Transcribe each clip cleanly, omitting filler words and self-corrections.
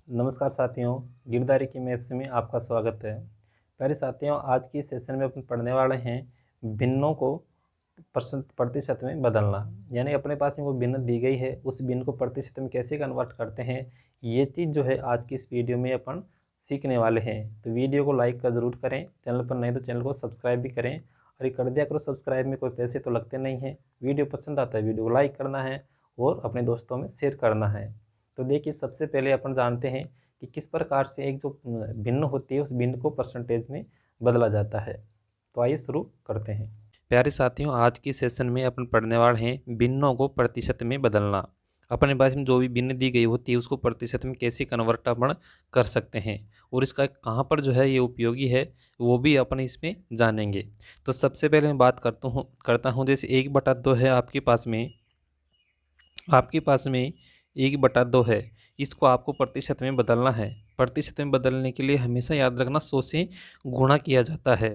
नमस्कार साथियों, गिरदारी की मैथ्स में आपका स्वागत है। प्यारे साथियों, आज की सेशन में अपन पढ़ने वाले हैं भिन्नों को प्रतिशत में बदलना। यानी अपने पास में वो भिन्न दी गई है, उस भिन्न को प्रतिशत में कैसे कन्वर्ट करते हैं, ये चीज़ जो है आज की इस वीडियो में अपन सीखने वाले हैं। तो वीडियो को लाइक का ज़रूर करें, चैनल पर नहीं तो चैनल को सब्सक्राइब भी करें। और ये कर दिया करो सब्सक्राइब, में कोई पैसे तो लगते नहीं हैं। वीडियो पसंद आता है वीडियो को लाइक करना है और अपने दोस्तों में शेयर करना है। तो देखिए, सबसे पहले अपन जानते हैं कि किस प्रकार से एक जो भिन्न होती है उस भिन्न को परसेंटेज में बदला जाता है। तो आइए शुरू करते हैं। प्यारे साथियों, आज की सेशन में अपन पढ़ने वाले हैं भिन्नों को प्रतिशत में बदलना। अपने पास में जो भी भिन्न दी गई होती है उसको प्रतिशत में कैसे कन्वर्ट अपन कर सकते हैं और इसका कहाँ पर जो है ये उपयोगी है वो भी अपन इसमें जानेंगे। तो सबसे पहले मैं बात करता हूँ जैसे 1/2 है आपके पास में 1/2 है। इसको आपको प्रतिशत में बदलना है। प्रतिशत में बदलने के लिए हमेशा याद रखना 100 से गुणा किया जाता है।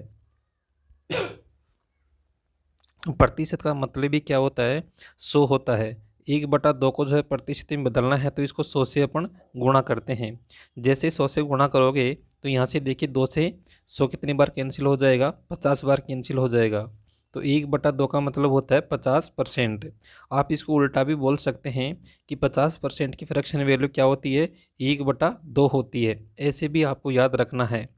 प्रतिशत का मतलब ही क्या होता है, 100 होता है। 1/2 को जो है प्रतिशत में बदलना है तो इसको 100 से अपन गुणा करते हैं। जैसे 100 से गुणा करोगे तो यहाँ से देखिए 2 से 100 कितनी बार कैंसिल हो जाएगा, 50 बार कैंसिल हो जाएगा। तो 1/2 का मतलब होता है 50%। आप इसको उल्टा भी बोल सकते हैं कि 50% की फ्रैक्शन वैल्यू क्या होती है, 1/2 होती है। ऐसे भी आपको याद रखना है।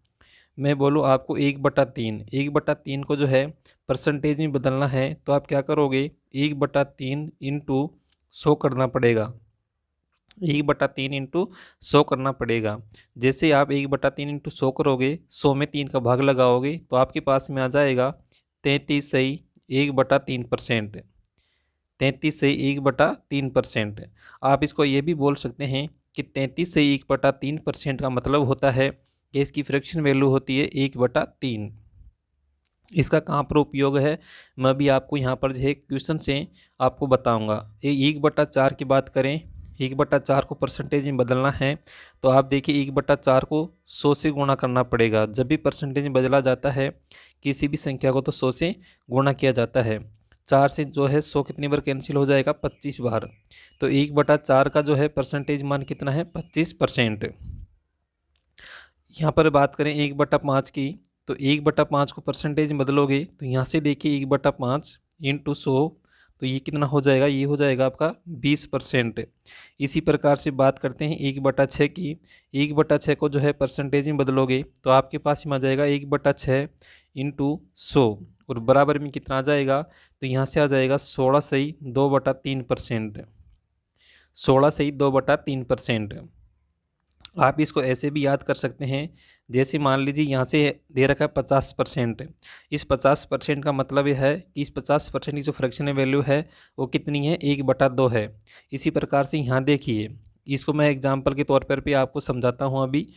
मैं बोलूँ आपको 1/3 को जो है परसेंटेज में बदलना है तो आप क्या करोगे, 1/3 इंटू 100 करना पड़ेगा। 1/3 इंटू 100 करना पड़ेगा। जैसे आप 1/3 इंटू 100 करोगे, 100 में 3 का भाग लगाओगे तो आपके पास में आ जाएगा 33 सही 1/3%। 33 सही 1/3%। आप इसको ये भी बोल सकते हैं कि 33 से 1/3% का मतलब होता है कि इसकी फ्रैक्शन वैल्यू होती है 1/3। इसका कहाँ पर उपयोग है मैं भी आपको यहाँ पर जो है क्वेश्चन से आपको बताऊँगा। 1/4 की बात करें, 1/4 को परसेंटेज में बदलना है तो आप देखिए 1/4 को 100 से गुणा करना पड़ेगा। जब भी परसेंटेज में बदला जाता है किसी भी संख्या को तो 100 से गुणा किया जाता है। 4 से जो है 100 कितनी बार कैंसिल हो जाएगा, 25 बार। तो 1/4 का जो है परसेंटेज मान कितना है, 25%। यहाँ पर बात करें 1/5 की तो 1/5 को परसेंटेज में बदलोगे तो यहाँ से देखिए 1/5 इंटू 100 तो ये कितना हो जाएगा, ये हो जाएगा आपका 20%। इसी प्रकार से बात करते हैं 1/6 की। 1/6 को जो है परसेंटेज में बदलोगे तो आपके पास में आ जाएगा 1/6 इंटू 100 और बराबर में कितना आ जाएगा, तो यहाँ से आ जाएगा 16 सही 2/3%। 16 सही 2/3%। आप इसको ऐसे भी याद कर सकते हैं, जैसे मान लीजिए यहाँ से दे रखा है 50%। इस 50% का मतलब यह है कि इस 50% की जो फ्रैक्शन वैल्यू है वो कितनी है, 1/2 है। इसी प्रकार से यहाँ देखिए, इसको मैं एग्जांपल के तौर पर भी आपको समझाता हूँ। अभी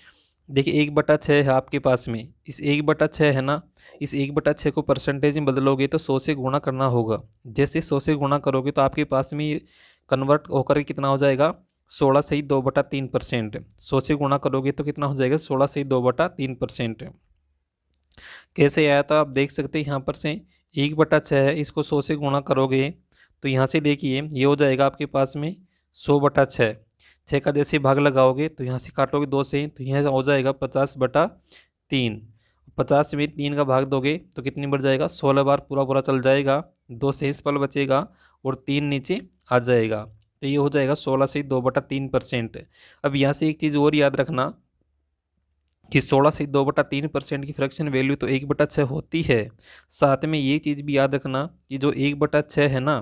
देखिए 1/6 है आपके पास में, इस 1/6 है ना, इस 1/6 को परसेंटेज में बदलोगे तो 100 से गुणा करना होगा। जैसे 100 से गुणा करोगे तो आपके पास में कन्वर्ट होकर कितना हो जाएगा, 16 सही 2/3%। 100 से गुणा करोगे तो कितना हो जाएगा, 16 सही 2/3%। कैसे आया था आप देख सकते हैं, यहाँ पर से 1/6 है, इसको 100 से गुणा करोगे तो यहाँ से देखिए ये हो जाएगा आपके पास में 100/6। 6 का जैसे भाग लगाओगे तो यहाँ से काटोगे 2 से तो यहाँ हो जाएगा 50/3। 50 में 3 का भाग दोगे तो कितनी बढ़ जाएगा, 16 बार पूरा पूरा चल जाएगा। 2 से इस पल बचेगा और 3 नीचे आ जाएगा तो ये हो जाएगा 16 से 2/3%। अब यहाँ से एक चीज़ और याद रखना कि 16 से 2/3% की फ्रैक्शन वैल्यू तो 1/6 होती है। साथ में ये चीज़ भी याद रखना कि जो 1/6 है ना,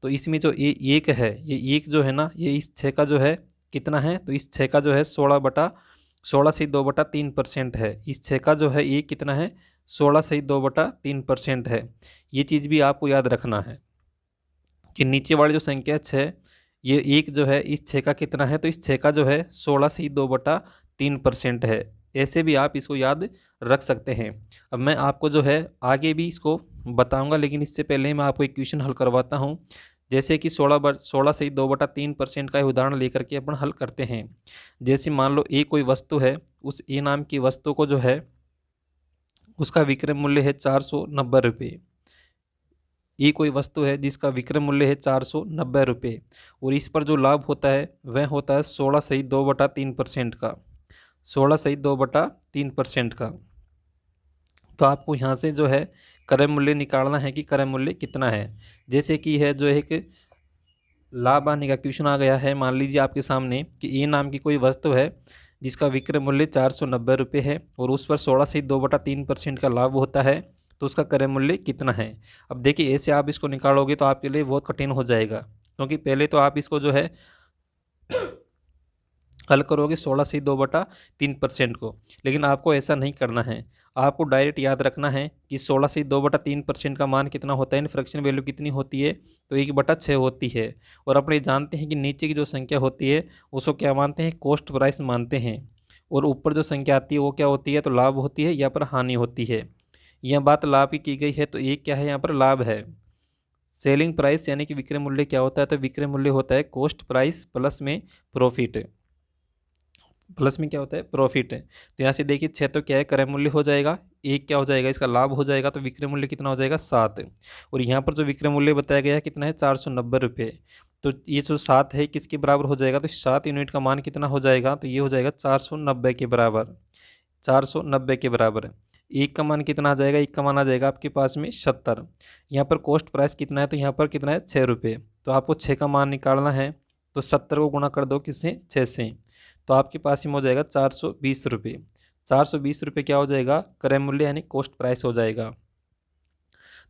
तो इसमें जो एक है, ये एक जो है ना, ये इस 6 का जो है कितना है, तो इस 6 का जो है 16 से 2/3% है। इस 6 का जो है ये कितना है, 16 से 2/3% है। ये चीज़ भी आपको याद रखना है कि नीचे वाली जो संख्या 6, ये एक जो है इस 6 का कितना है, तो इस 6 का जो है 16 से 2/3% है। ऐसे भी आप इसको याद रख सकते हैं। अब मैं आपको जो है आगे भी इसको बताऊंगा, लेकिन इससे पहले मैं आपको एक क्वेश्चन हल करवाता हूं। जैसे कि 16 से 2/3% का उदाहरण लेकर के अपन हल करते हैं। जैसे मान लो ए कोई वस्तु है, उस ए नाम की वस्तु को जो है उसका विक्रय मूल्य है 490 रुपये। ये कोई वस्तु है जिसका विक्रय मूल्य है 490 रुपये और इस पर जो लाभ होता है वह होता है 16.2/3% का, 16.2/3% का। तो आपको यहाँ से जो है क्रय मूल्य निकालना है कि क्रय मूल्य कितना है। जैसे कि है जो एक लाभ आने का क्वेश्चन आ गया है, मान लीजिए आपके सामने कि ए नाम की कोई वस्तु है जिसका विक्रय मूल्य 490 रुपये है और उस पर 16.2/3% का लाभ होता है, तो उसका क्रय मूल्य कितना है। अब देखिए ऐसे आप इसको निकालोगे तो आपके लिए बहुत कठिन हो जाएगा, क्योंकि पहले तो आप इसको जो है हल करोगे 16.2/3% को, लेकिन आपको ऐसा नहीं करना है। आपको डायरेक्ट याद रखना है कि 16.2/3% का मान कितना होता है, फ्रैक्शन वैल्यू कितनी होती है, तो 1/6 होती है। और अपने जानते हैं कि नीचे की जो संख्या होती है उसको क्या मानते हैं, कॉस्ट प्राइस मानते हैं, और ऊपर जो संख्या आती है वो क्या होती है, तो लाभ होती है या पर हानि होती है। यह बात लाभ की गई है, तो एक क्या है यहाँ पर लाभ है। सेलिंग प्राइस यानी कि विक्रय मूल्य क्या होता है, तो विक्रय मूल्य होता है कॉस्ट प्राइस प्लस में प्रॉफिट, प्लस में क्या होता है, प्रॉफिट है। तो यहाँ से देखिए 6 तो क्या है, क्रय मूल्य हो जाएगा, एक क्या हो जाएगा, इसका लाभ हो जाएगा, तो विक्रय मूल्य कितना हो जाएगा, 7। और यहाँ पर जो विक्रय मूल्य बताया गया है कितना है, 490 रुपये। तो ये जो 7 है किसके बराबर हो जाएगा, तो 7 यूनिट का मान कितना हो जाएगा, तो ये हो जाएगा 490 के बराबर, 490 के बराबर। एक का मान कितना आ जाएगा, एक का मान आ जाएगा आपके पास में 70। यहाँ पर कॉस्ट प्राइस कितना है, तो यहाँ पर कितना है, 6 रुपये। तो आपको 6 का मान निकालना है, तो 70 को गुणा कर दो किससे, 6 से, तो आपके पास में हो जाएगा 420 रुपये। 420 रुपये क्या हो जाएगा, क्रय मूल्य यानी कॉस्ट प्राइस हो जाएगा।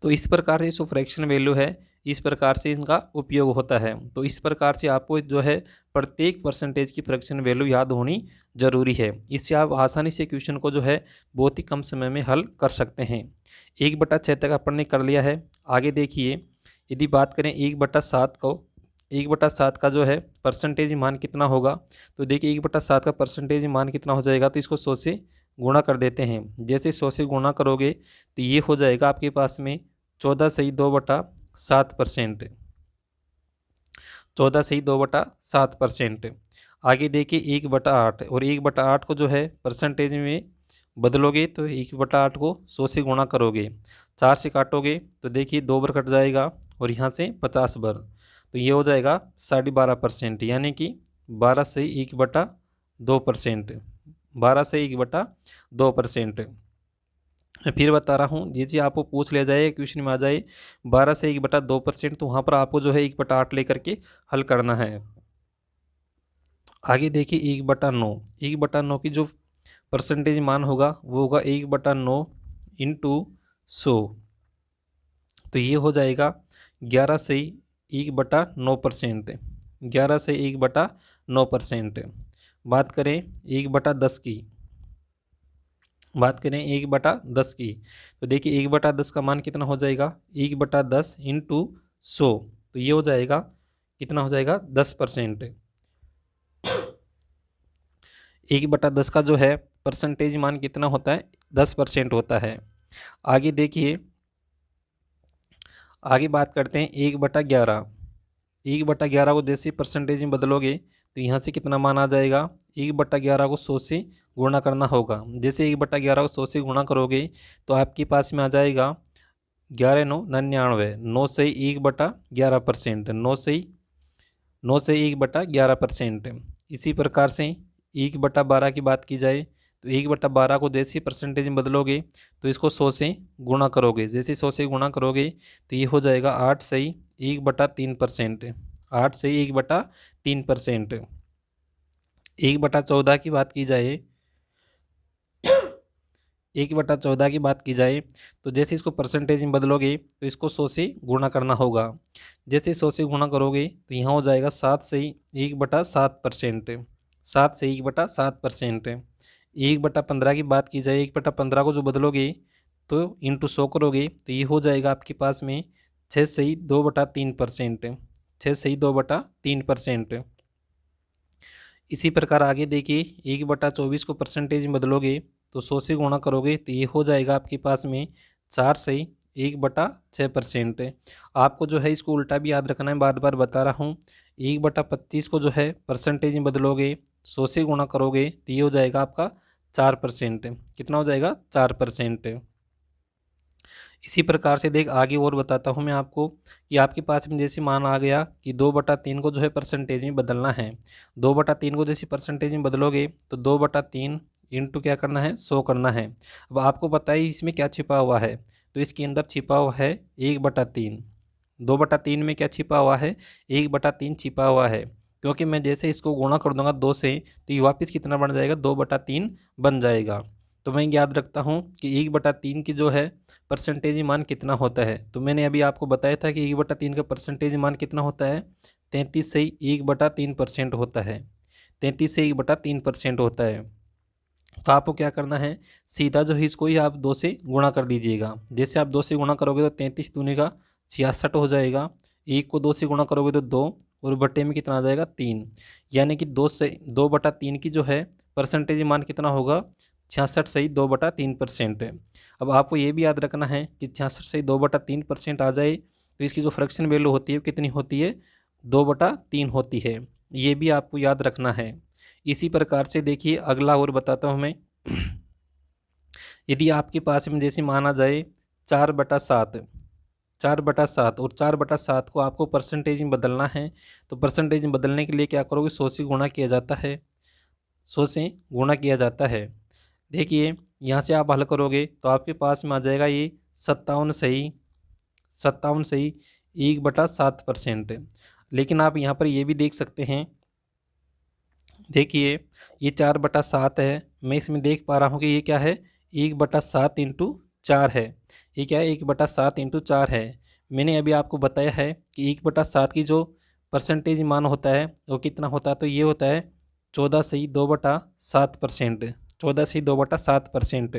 तो इस प्रकार से जो फ्रैक्शन वैल्यू है, इस प्रकार से इनका उपयोग होता है। तो इस प्रकार से आपको जो है प्रत्येक परसेंटेज की फ्रैक्शन वैल्यू याद होनी जरूरी है। इससे आप आसानी से क्वेश्चन को जो है बहुत ही कम समय में हल कर सकते हैं। 1/6 तक अपन ने कर लिया है। आगे देखिए, यदि बात करें 1/7 को, 1/7 का जो है परसेंटेज मान कितना होगा, तो देखिए 1/7 का परसेंटेज मान कितना हो जाएगा, तो इसको 100 से गुणा कर देते हैं। जैसे 100 से गुणा करोगे तो ये हो जाएगा आपके पास में 14.2/7%, 14.2/7%। आगे देखिए 1/8, और 1/8 को जो है परसेंटेज में बदलोगे तो 1/8 को 100 से गुणा करोगे, 4 से काटोगे तो देखिए 2 बार कट जाएगा और यहाँ से 50 बार, तो ये हो जाएगा 12.5%, यानी कि 12 से 1/2%, 12 से 1/2%। मैं फिर बता रहा हूँ, ये चीज़ आपको पूछ लिया जाए, क्वेश्चन में आ जाए 12 से 1/2%, तो वहाँ पर आपको जो है 1/8 लेकर के हल करना है। आगे देखिए 1/9, 1/9 की जो परसेंटेज मान होगा वो होगा 1/9 इंटू 100, तो ये हो जाएगा 11 से 1/9%, 11 से 1/9%। बात करें 1/10 की, बात करें 1/10 की, तो देखिए 1/10 का मान कितना हो जाएगा, 1/10 इंटू 100, तो ये हो जाएगा कितना हो जाएगा, 10%। 1/10 का जो है परसेंटेज मान कितना होता है, 10% होता है। आगे देखिए, आगे बात करते हैं 1/11, 1/11 को जैसे परसेंटेज में बदलोगे तो यहाँ से कितना मान आ जाएगा, 1/11 को 100 से गुणा करना होगा। जैसे 1/11 को 100 से गुणा करोगे तो आपके पास में आ जाएगा 11×9 = 99, 9 से 1/11%, 9 से 1/11%। इसी प्रकार से 1/12 की बात की जाए तो 1/12 को जैसे परसेंटेज में बदलोगे तो इसको 100 से गुणा करोगे, जैसे 100 से गुणा करोगे तो ये हो जाएगा 8 से 1/3%, 8 से 1/3%। 1/14 की बात की जाए, 1/14 की बात की जाए तो जैसे इसको परसेंटेज में बदलोगे तो इसको 100 से गुणा करना होगा। जैसे 100 से गुणा करोगे तो यहाँ हो जाएगा 7 से 1/7%, 7 से 1/7%। 1/15 की बात की जाए, 1/15 को जो बदलोगे तो इंटू 100 करोगे तो ये हो जाएगा आपके पास में 6 से 2/3%, 6 से 2/3%। इसी प्रकार आगे देखिए 1/24 को परसेंटेज में बदलोगे तो 100 से गुणा करोगे तो ये हो जाएगा आपके पास में 4 से 1/6%। आपको जो है इसको उल्टा भी याद रखना है, बार बार बता रहा हूँ। 1/25 को जो है परसेंटेज में बदलोगे, 100 से गुणा करोगे तो ये हो जाएगा आपका 4%। कितना हो जाएगा, 4%। इसी प्रकार से देख आगे और बताता हूँ मैं आपको कि आपके पास में जैसे मान आ गया कि 2/3 को जो है परसेंटेज में बदलना है। 2/3 को जैसे परसेंटेज में बदलोगे तो 2/3 इंटू क्या करना है, 100 करना है। अब आपको पता है इसमें क्या छिपा हुआ है, तो इसके अंदर छिपा हुआ है 1/3। 2/3 में क्या छिपा हुआ है, 1/3 छिपा हुआ है। क्योंकि मैं जैसे इसको गुणा कर दूंगा 2 से तो ये वापस कितना बन जाएगा, 2/3 बन जाएगा। तो मैं याद रखता हूँ कि 1/3 की जो है परसेंटेज मान कितना होता है। तो मैंने अभी आपको बताया था कि 1/3 का परसेंटेज मान कितना होता है, 33/3% होता है। 33/3% होता है। तो आपको क्या करना है, सीधा जो है इसको ही आप 2 से गुणा कर दीजिएगा। जैसे आप 2 से गुणा करोगे तो 33 दूनी का 66 हो जाएगा। 1 को 2 से गुणा करोगे तो 2 और बटे में कितना आ जाएगा, 3। यानी कि 2/3 की जो है परसेंटेज मान कितना होगा, 66 सही 2/3% है। अब आपको ये भी याद रखना है कि 66 सही 2/3% आ जाए तो इसकी जो फ्रैक्शन वैल्यू होती है कितनी होती है, 2/3 होती है। ये भी आपको याद रखना है। इसी प्रकार से देखिए अगला और बताता हूँ मैं। यदि आपके पास में जैसे माना जाए 4/7, 4/7 और 4/7 को आपको परसेंटेज में बदलना है। तो परसेंटेज में बदलने के लिए क्या करोगे, 100 से गुणा किया जाता है। 100 से गुणा किया जाता है। देखिए यहाँ से आप हल करोगे तो आपके पास में आ जाएगा ये 57 सही, 57 सही 1/7%। लेकिन आप यहाँ पर ये भी देख सकते हैं, देखिए ये 4/7 है। मैं इसमें देख पा रहा हूँ कि ये क्या है, 1/7 इंटू 4 है। ये क्या है, 1/7 इंटू 4 है। मैंने अभी आपको बताया है कि 1/7 की जो परसेंटेज मान होता है वो कितना होता है, तो ये होता है 14/2/7%। 14/2/7%।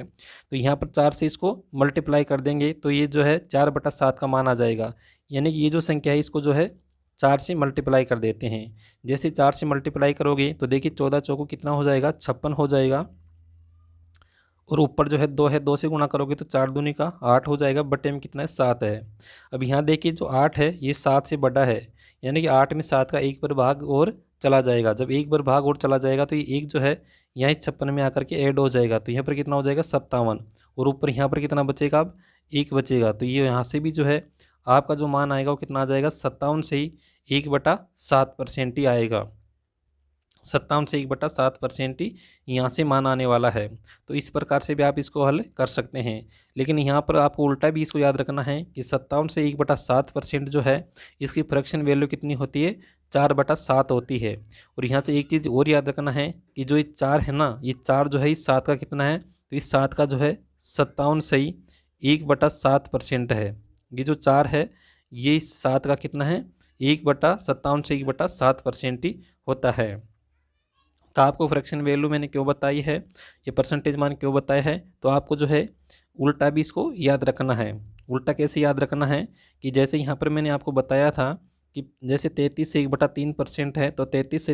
तो यहाँ पर 4 से इसको मल्टीप्लाई कर देंगे तो ये जो है 4/7 का मान आ जाएगा। यानी कि ये जो संख्या है इसको जो है 4 से मल्टीप्लाई कर देते हैं। जैसे 4 से मल्टीप्लाई करोगे तो देखिए 14 चौको कितना हो जाएगा, 56 हो जाएगा। और ऊपर जो है 2 है, 2 से गुणा करोगे तो 4 दूनी का 8 हो जाएगा, बटे में कितना है, 7 है। अब यहाँ देखिए जो 8 है ये 7 से बड़ा है। यानी कि 8 में 7 का एक बार भाग और चला जाएगा। जब एक बार भाग और चला जाएगा तो ये एक जो है यहाँ 56 में आकर के ऐड हो जाएगा। तो यहाँ पर कितना हो जाएगा, 57। और ऊपर यहाँ पर कितना बचेगा, अब 1 बचेगा। तो ये यहाँ से भी जो है आपका जो मान आएगा वो कितना आ जाएगा, 57 से ही 1/7% ही आएगा। 57 से 1/7% ही यहाँ से मान आने वाला है। तो इस प्रकार से भी आप इसको हल कर सकते हैं। लेकिन यहाँ पर आपको उल्टा भी इसको याद रखना है कि 57 से 1/7% जो है इसकी फ्रैक्शन वैल्यू कितनी होती है, 4/7 होती है। और यहाँ से एक चीज़ और याद रखना है कि जो ये 4 है ना, ये 4 जो है इस 7 का कितना है, तो इस 7 का जो है 57 से ही 1/7% है। ये जो 4 है ये इस 7 का कितना है, 1/57 से 1/7% ही होता है। तो आपको फ्रैक्शन वैल्यू मैंने क्यों बताई है, ये परसेंटेज मान क्यों बताया है, तो आपको जो है उल्टा भी इसको याद रखना है। उल्टा कैसे याद रखना है कि जैसे यहाँ पर मैंने आपको बताया था कि जैसे 33 से 1/3% है, तो 33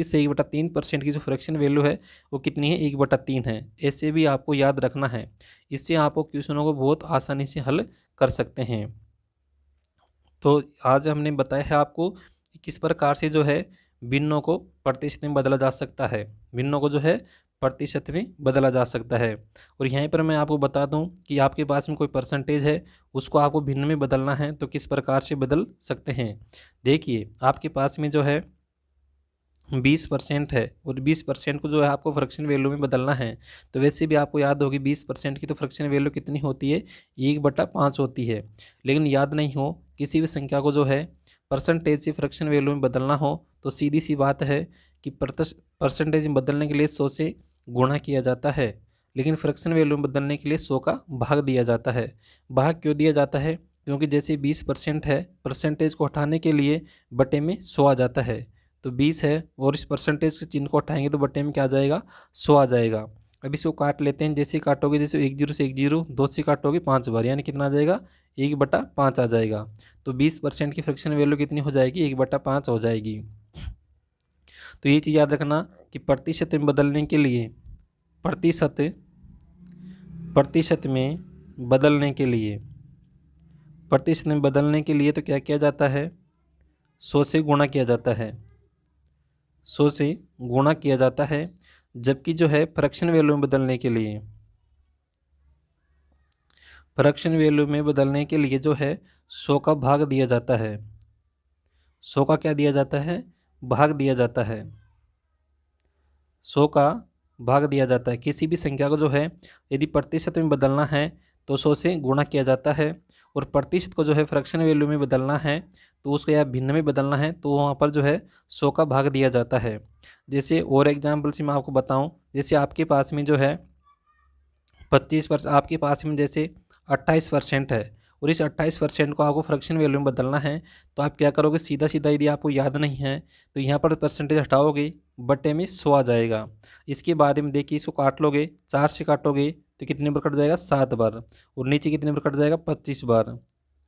से 1/3% की जो फ्रैक्शन वैल्यू है वो कितनी है, 1/3 है। ऐसे भी आपको याद रखना है। इससे आपको क्वेश्चनों को बहुत आसानी से हल कर सकते हैं। तो आज हमने बताया है आपको कि किस प्रकार से जो है भिन्नों को प्रतिशत में बदला जा सकता है। भिन्नों को जो है प्रतिशत में बदला जा सकता है। और यहीं पर मैं आपको बता दूं कि आपके पास में कोई परसेंटेज है उसको आपको भिन्न में बदलना है तो किस प्रकार से बदल सकते हैं। देखिए आपके पास में जो है 20% है और 20% को जो है आपको फ्रैक्शन वैल्यू में बदलना है। तो वैसे भी आपको याद होगी 20% की तो फ्रैक्शन वैल्यू कितनी होती है, 1/5 होती है। लेकिन याद नहीं हो किसी भी संख्या को जो है परसेंटेज से फ्रैक्शन वैल्यू में बदलना हो तो सीधी सी बात है कि परसेंटेज में बदलने के लिए 100 से गुणा किया जाता है। लेकिन फ्रैक्शन वैल्यू में बदलने के लिए 100 का भाग दिया जाता है। भाग क्यों दिया जाता है, क्योंकि जैसे 20% है, परसेंटेज को हटाने के लिए बटे में 100 आ जाता है। तो 20 है और इस परसेंटेज के चिन्ह को हटाएंगे तो बटे में क्या आ जाएगा, 100 आ जाएगा। अब इसको काट लेते हैं। जैसे काटोगे, जैसे 1 0 से 1 0, 2 से काटोगे 5 बार, यानी कितना आ जाएगा, 1/5 आ जाएगा। तो 20% की फ्रैक्शन वैल्यू कितनी हो जाएगी, 1/5 हो जाएगी। तो ये चीज़ याद रखना कि प्रतिशत में बदलने के लिए, प्रतिशत में बदलने के लिए, प्रतिशत में बदलने के लिए तो क्या किया जाता है, 100 से गुणा किया जाता है। 100 से गुणा किया जाता है। जबकि जो है फ्रैक्शन वैल्यू में बदलने के लिए फ्रैक्शन वैल्यू में बदलने के लिए जो है 100 का भाग दिया जाता है। 100 का क्या दिया जाता है? भाग दिया जाता है। 100 का भाग दिया जाता है। किसी भी संख्या को जो है यदि प्रतिशत में बदलना है तो 100 से गुणा किया जाता है, और प्रतिशत को जो है फ्रैक्शन वैल्यू में बदलना है तो उसको या भिन्न में बदलना है तो वहाँ पर जो है 100 का भाग दिया जाता है। जैसे और एग्जाम्पल से मैं आपको बताऊँ, जैसे आपके पास में जो है 25%, आपके पास में जैसे 28% है और इस 28% को आपको फ्रैक्शन वैल्यू में बदलना है, तो आप क्या करोगे? सीधा सीधा यदि आपको याद नहीं है तो यहाँ पर परसेंटेज हटाओगे, बटे में 100 आ जाएगा। इसके बाद में देखिए इसको काट लोगे, 4 से काटोगे तो कितने बार कट जाएगा? 7 बार। और नीचे कितने बार कट जाएगा? 25 बार।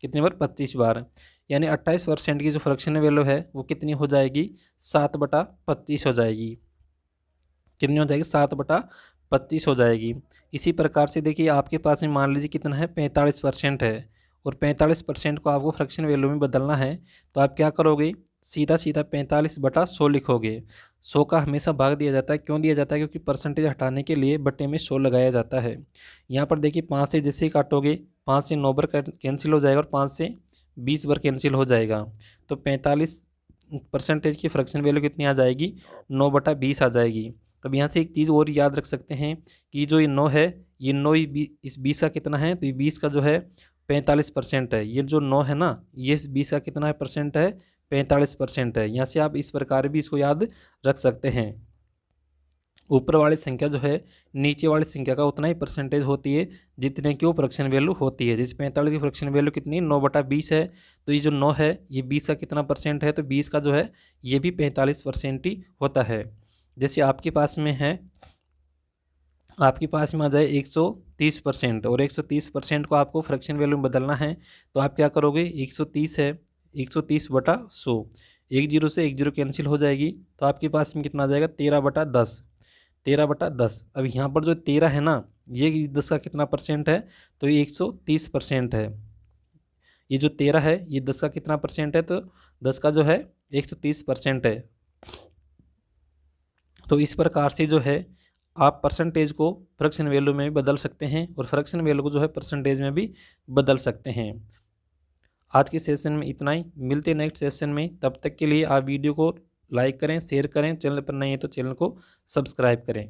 कितने बार? 25 बार। यानी 28% की जो फ्रैक्शन वैल्यू है वो कितनी हो जाएगी? 7/25 हो जाएगी। कितनी हो जाएगी? 7/25 हो जाएगी। इसी प्रकार से देखिए आपके पास में मान लीजिए कितना है? 45% है, और 45% को आपको फ्रैक्शन वैल्यू में बदलना है तो आप क्या करोगे? सीधा सीधा 45/100 लिखोगे। 100 का हमेशा भाग दिया जाता है। क्यों दिया जाता है? क्योंकि परसेंटेज हटाने के लिए बटे में 100 लगाया जाता है। यहाँ पर देखिए 5 से जैसे ही काटोगे, 5 से 9 बार कैंसिल हो जाएगा और 5 से 20 बार कैंसिल हो जाएगा, तो 45% की फ्रैक्शन वैल्यू कितनी आ जाएगी? 9/20 आ जाएगी। अब यहाँ से एक चीज़ और याद रख सकते हैं कि जो ये 9 है, ये 9 इस 20 का कितना है? तो ये 20 का जो है 45% है। ये जो 9 है ना, ये इस 20 का कितना है परसेंट है? 45% है। यहाँ से आप इस प्रकार भी इसको याद रख सकते हैं। ऊपर वाली संख्या जो है नीचे वाली संख्या का उतना ही परसेंटेज होती है जितने की वो फ्रैक्शन वैल्यू होती है। जैसे 45 की फ्रैक्शन वैल्यू कितनी? 9/20 है, तो ये जो 9 है ये 20 का कितना परसेंट है? तो 20 का जो है ये भी 45% ही होता है। जैसे आपके पास में है, आपके पास में आ जाए 130%, और 130% को आपको फ्रैक्शन वैल्यू में बदलना है तो आप क्या करोगे? 130 है, 130/100, एक जीरो से एक जीरो कैंसिल हो जाएगी, तो आपके पास में कितना आ जाएगा? 13/10। 13/10। अब यहाँ पर जो 13 है ना, ये 10 का कितना परसेंट है? तो ये 130% है। ये जो 13 है ये 10 का कितना परसेंट है? तो 10 का जो है 130% है। तो इस प्रकार से जो है आप परसेंटेज को फ्रैक्शन वैल्यू में भी बदल सकते हैं, और फ्रैक्शन वैल्यू को जो है परसेंटेज में भी बदल सकते हैं। आज के सेशन में इतना ही, मिलते हैं नेक्स्ट सेशन में। तब तक के लिए आप वीडियो को लाइक करें, शेयर करें, चैनल पर नए हैं तो चैनल को सब्सक्राइब करें।